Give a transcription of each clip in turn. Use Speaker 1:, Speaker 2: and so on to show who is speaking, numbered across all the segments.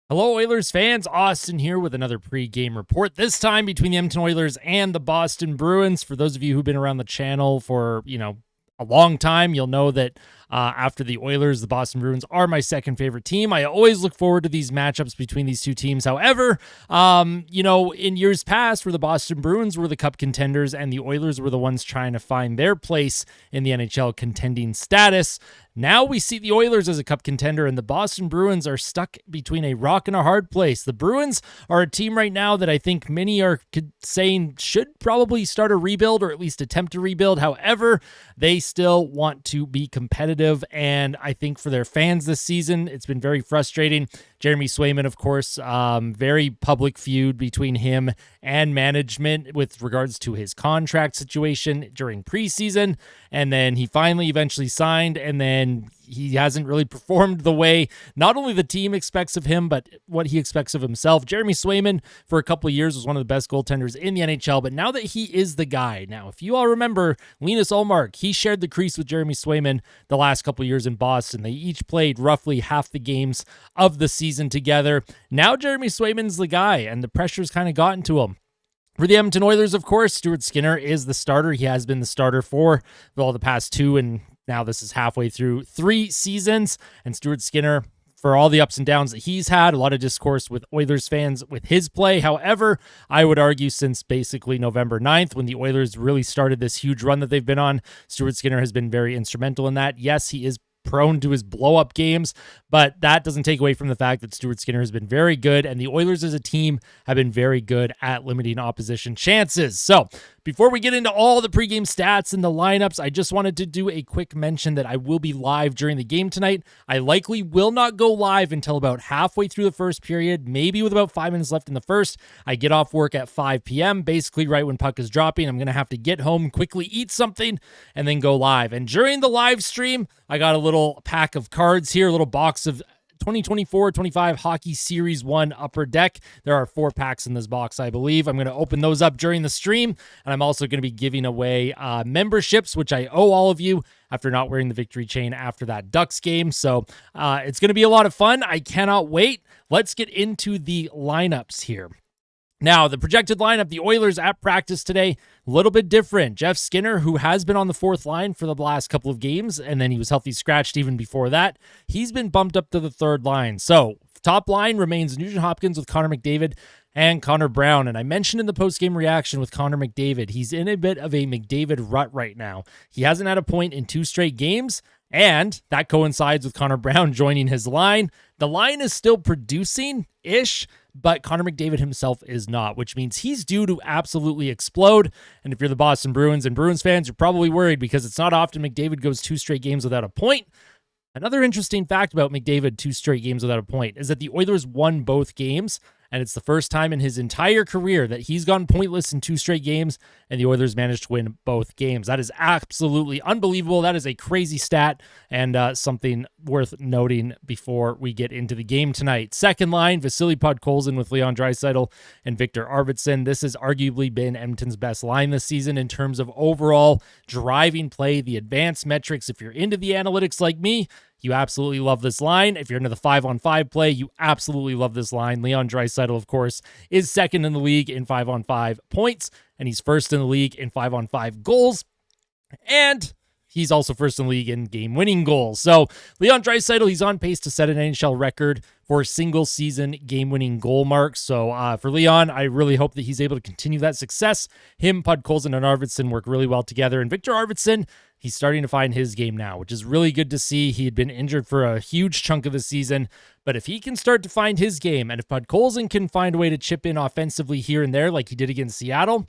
Speaker 1: Hello, Oilers fans. Austin here with another pre-game report, this time between the Edmonton Oilers and the Boston Bruins. For those of you who've been around the channel for, a long time, you'll know that after the Oilers, the Boston Bruins are my second favorite team. I always look forward to these matchups between these two teams. However, in years past where the Boston Bruins were the cup contenders and the Oilers were the ones trying to find their place in the NHL contending status, now we see the Oilers as a cup contender and the Boston Bruins are stuck between a rock and a hard place. The Bruins are a team right now that I think many are saying should probably start a rebuild or at least attempt to rebuild. However, they still want to be competitive, and I think for their fans this season, it's been very frustrating. Jeremy Swayman, of course, very public feud between him and management with regards to his contract situation during preseason, and then he finally eventually signed, and then he hasn't really performed the way not only the team expects of him, but what he expects of himself. Jeremy Swayman, for a couple of years, was one of the best goaltenders in the NHL, but now that he is the guy, now, if you all remember, Linus Ullmark, he shared the crease with Jeremy Swayman the last couple of years in Boston. They each played roughly half the games of the season together. Now Jeremy Swayman's the guy, and the pressure's kind of gotten to him. For the Edmonton Oilers, of course, Stuart Skinner is the starter. He has been the starter for the past two, and now this is halfway through 3 seasons. And Stuart Skinner, for all the ups and downs that he's had, a lot of discourse with Oilers fans with his play. However, I would argue since basically November 9th, when the Oilers really started this huge run that they've been on, Stuart Skinner has been very instrumental in that. Yes, he is prone to his blow-up games, but that doesn't take away from the fact that Stuart Skinner has been very good, and the Oilers as a team have been very good at limiting opposition chances. So, before we get into all the pregame stats and the lineups, I just wanted to do a quick mention that I will be live during the game tonight. I likely will not go live until about halfway through the first period, maybe with about 5 minutes left in the first. I get off work at 5 p.m., basically right when puck is dropping. I'm going to have to get home, quickly eat something, and then go live. And during the live stream, I got a little pack of cards here, a little box of 2024-25 Hockey Series 1 Upper Deck. There are 4 packs in this box, I believe. I'm going to open those up during the stream, and I'm also going to be giving away memberships, which I owe all of you after not wearing the victory chain after that Ducks game. So it's going to be a lot of fun. I cannot wait. Let's get into the lineups here. Now, the projected lineup, the Oilers at practice today, a little bit different. Jeff Skinner, who has been on the 4th line for the last couple of games, and then he was healthy scratched even before that, he's been bumped up to the 3rd line. So, top line remains Nugent Hopkins with Connor McDavid and Connor Brown. And I mentioned in the post-game reaction with Connor McDavid, he's in a bit of a McDavid rut right now. He hasn't had a point in 2 straight games, and that coincides with Connor Brown joining his line. The line is still producing-ish, but Connor McDavid himself is not, which means he's due to absolutely explode. And if you're the Boston Bruins and Bruins fans, you're probably worried because it's not often McDavid goes 2 straight games without a point. Another interesting fact about McDavid 2 straight games without a point is that the Oilers won both games, and it's the first time in his entire career that he's gone pointless in 2 straight games, and the Oilers managed to win both games. That is absolutely unbelievable. That is a crazy stat, and something worth noting before we get into the game tonight. Second line, Vasily Podkolzin with Leon Draisaitl and Victor Arvidsson. This has arguably been Edmonton's best line this season in terms of overall driving play, the advanced metrics. If you're into the analytics like me, you absolutely love this line. If you're into the 5-on-5 play, you absolutely love this line. Leon Draisaitl, of course, is second in the league in 5-on-5 points, and he's first in the league in 5-on-5 goals. And he's also first in the league in game-winning goals. So Leon Draisaitl, he's on pace to set an NHL record for single-season game-winning goal marks. So for Leon, I really hope that he's able to continue that success. Him, Podkolzin, and Arvidsson work really well together. And Victor Arvidsson, he's starting to find his game now, which is really good to see. He had been injured for a huge chunk of the season, but if he can start to find his game, and if Podkolzin can find a way to chip in offensively here and there like he did against Seattle,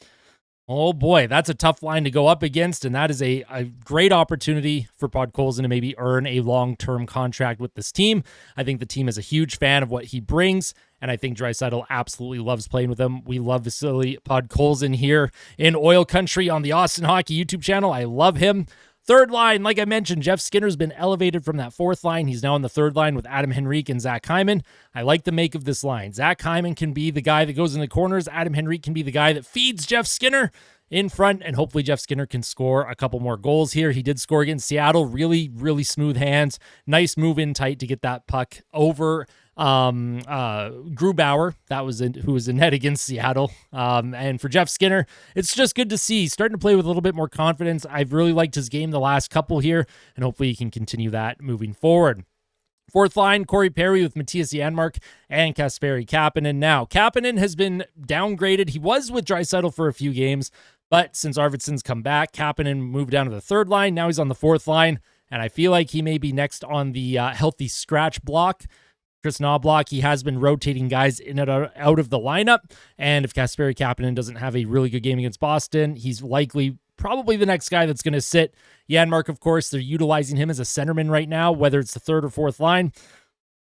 Speaker 1: oh boy, that's a tough line to go up against, and that is a great opportunity for Podkolzin to maybe earn a long-term contract with this team. I think the team is a huge fan of what he brings, and I think Draisaitl absolutely loves playing with him. We love Vasily Podkolzin here in Oil Country on the Austin Hockey YouTube channel. I love him. Third line, like I mentioned, Jeff Skinner's been elevated from that 4th line. He's now on the 3rd line with Adam Henrique and Zach Hyman. I like the make of this line. Zach Hyman can be the guy that goes in the corners. Adam Henrique can be the guy that feeds Jeff Skinner in front, and hopefully Jeff Skinner can score a couple more goals here. He did score against Seattle. Really, really smooth hands. Nice move in tight to get that puck over Grubauer, who was in net against Seattle. And for Jeff Skinner, it's just good to see he's starting to play with a little bit more confidence. I've really liked his game the last couple here, and hopefully he can continue that moving forward. Fourth line, Corey Perry with Matthias Janmark and Kasperi Kapanen. Now, Kapanen has been downgraded. He was with Draisaitl for a few games, but since Arvidsson's come back, Kapanen moved down to the third line. Now he's on the fourth line, and I feel like he may be next on the healthy scratch block. Chris Knobloch, he has been rotating guys in and out of the lineup, and if Kasperi Kapanen doesn't have a really good game against Boston, he's probably the next guy that's going to sit. Janmark, of course, they're utilizing him as a centerman right now, whether it's the third or fourth line.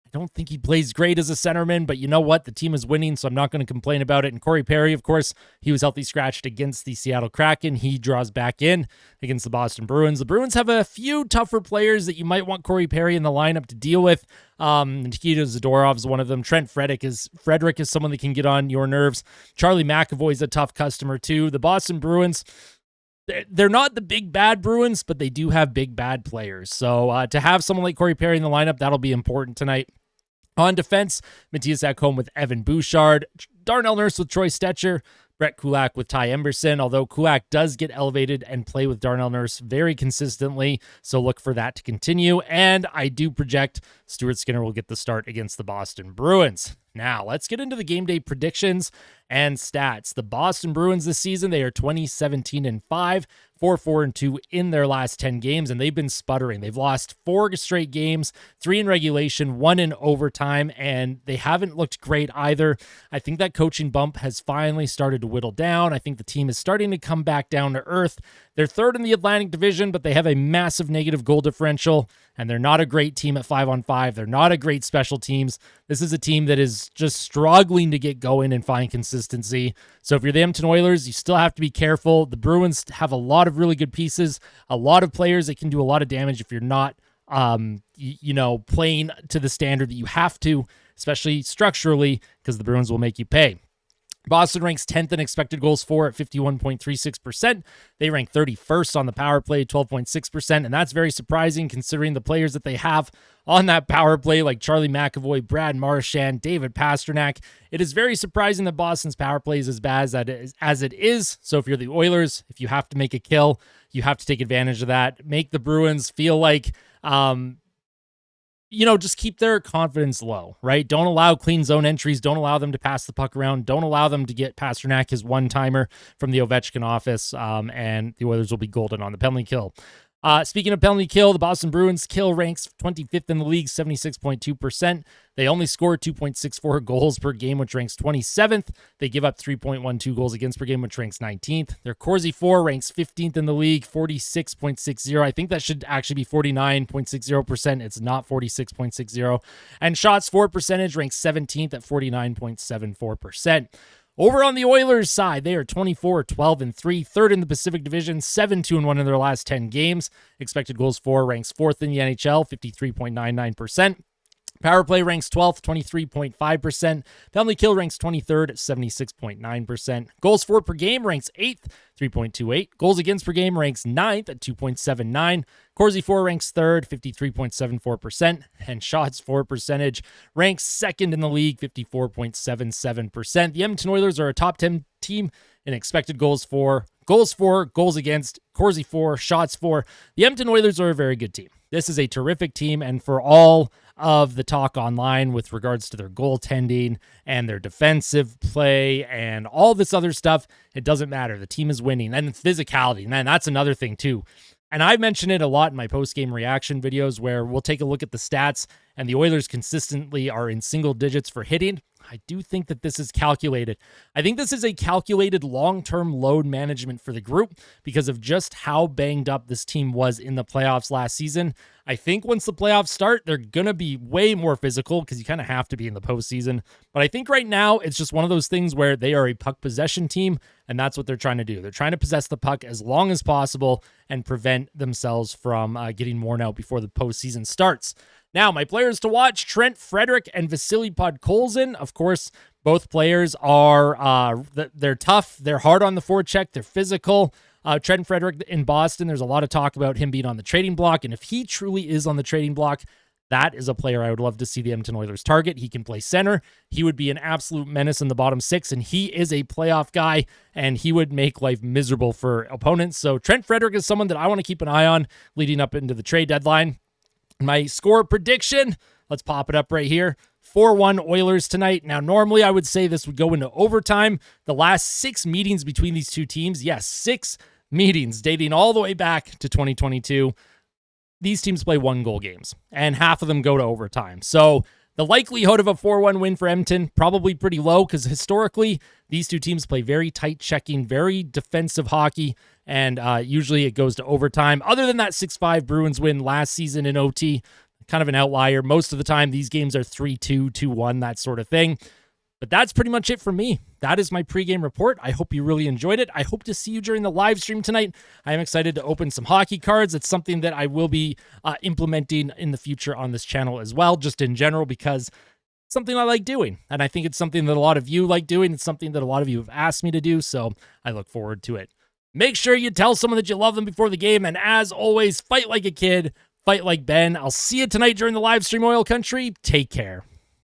Speaker 1: I don't think he plays great as a centerman, but you know what? The team is winning, so I'm not going to complain about it. And Corey Perry, of course, he was healthy scratched against the Seattle Kraken. He draws back in against the Boston Bruins. The Bruins have a few tougher players that you might want Corey Perry in the lineup to deal with. Nikita Zadorov is one of them. Trent Frederic is someone that can get on your nerves. Charlie McAvoy is a tough customer too. The Boston Bruins, they're not the big bad Bruins, but they do have big bad players. So to have someone like Corey Perry in the lineup, that'll be important tonight. On defense, Matthias Ekholm with Evan Bouchard, Darnell Nurse with Troy Stecher, Brett Kulak with Ty Emberson, although Kulak does get elevated and play with Darnell Nurse very consistently, so look for that to continue. And I do project Stuart Skinner will get the start against the Boston Bruins. Now, let's get into the game day predictions and stats. The Boston Bruins this season, they are 20-17-5, 4-4-2 in their last 10 games, and they've been sputtering. They've lost 4 straight games, 3 in regulation, 1 in overtime, and they haven't looked great either. I think that coaching bump has finally started to whittle down. I think the team is starting to come back down to earth. They're third in the Atlantic Division, but they have a massive negative goal differential, and they're not a great team at 5-on-5. They're not a great special teams. This is a team that is just struggling to get going and find consistency. So if you're the Edmonton Oilers, you still have to be careful. The Bruins have a lot of really good pieces, a lot of players that can do a lot of damage if you're not, playing to the standard that you have to, especially structurally, because the Bruins will make you pay. Boston ranks 10th in expected goals for at 51.36%. They rank 31st on the power play, 12.6%, and that's very surprising considering the players that they have on that power play, like Charlie McAvoy, Brad Marchand, David Pastrnak. It is very surprising that Boston's power play is as bad as it is. So if you're the Oilers, if you have to make a kill, you have to take advantage of that. Make the Bruins feel like just keep their confidence low, right? Don't allow clean zone entries. Don't allow them to pass the puck around. Don't allow them to get Pastrnak his one-timer from the Ovechkin office, and the Oilers will be golden on the penalty kill. Speaking of penalty kill, the Boston Bruins kill ranks 25th in the league, 76.2%. They only score 2.64 goals per game, which ranks 27th. They give up 3.12 goals against per game, which ranks 19th. Their Corsi 4 ranks 15th in the league, 46.60. I think that should actually be 49.60%. It's not 46.60. And shots for percentage ranks 17th at 49.74%. Over on the Oilers side, they are 24-12-3, third in the Pacific Division, 7-2-1 in their last 10 games. Expected goals for ranks fourth in the NHL, 53.99%. Power play ranks 12th, 23.5%. Penalty kill ranks 23rd at 76.9%. Goals for per game ranks 8th, 3.28. Goals against per game ranks 9th at 2.79. Corsi 4 ranks 3rd, 53.74%. And shots for percentage ranks 2nd in the league, 54.77%. The Edmonton Oilers are a top 10 team in expected goals for, goals against, Corsi 4, shots for. The Edmonton Oilers are a very good team. This is a terrific team, and for all of the talk online with regards to their goaltending and their defensive play and all this other stuff, it doesn't matter. The team is winning. And physicality, man, that's another thing too. And I mention it a lot in my post-game reaction videos where we'll take a look at the stats, and the Oilers consistently are in single digits for hitting. I do think that this is calculated. I think this is a calculated long-term load management for the group because of just how banged up this team was in the playoffs last season. I think once the playoffs start, they're going to be way more physical because you kind of have to be in the postseason. But I think right now, it's just one of those things where they are a puck possession team, and that's what they're trying to do. They're trying to possess the puck as long as possible and prevent themselves from getting worn out before the postseason starts. Now, my players to watch, Trent Frederic and Vasily Podkolzin. Of course, both players are, they're tough. They're hard on the forecheck. They're physical. Trent Frederic in Boston, there's a lot of talk about him being on the trading block. And if he truly is on the trading block, That is a player I would love to see the Edmonton Oilers target. He can play center. He would be an absolute menace in the bottom six, and he is a playoff guy, and he would make life miserable for opponents. So Trent Frederic is someone that I want to keep an eye on leading up into the trade deadline. My score prediction, let's pop it up right here. 4-1 Oilers tonight. Now, normally I would say this would go into overtime. The last 6 meetings between these two teams, yes, 6 meetings dating all the way back to 2022. These teams play 1-goal games, and half of them go to overtime. So the likelihood of a 4-1 win for Edmonton, probably pretty low, because historically, these two teams play very tight checking, very defensive hockey, and usually it goes to overtime. Other than that 6-5 Bruins win last season in OT, kind of an outlier. Most of the time, these games are 3-2, 2-1, that sort of thing. But that's pretty much it for me. That is my pregame report. I hope you really enjoyed it. I hope to see you during the live stream tonight. I am excited to open some hockey cards. It's something that I will be implementing in the future on this channel as well, just in general, because it's something I like doing. And I think it's something that a lot of you like doing. It's something that a lot of you have asked me to do, so I look forward to it. Make sure you tell someone that you love them before the game. And as always, fight like a kid, fight like Ben. I'll see you tonight during the live stream, Oil Country. Take care.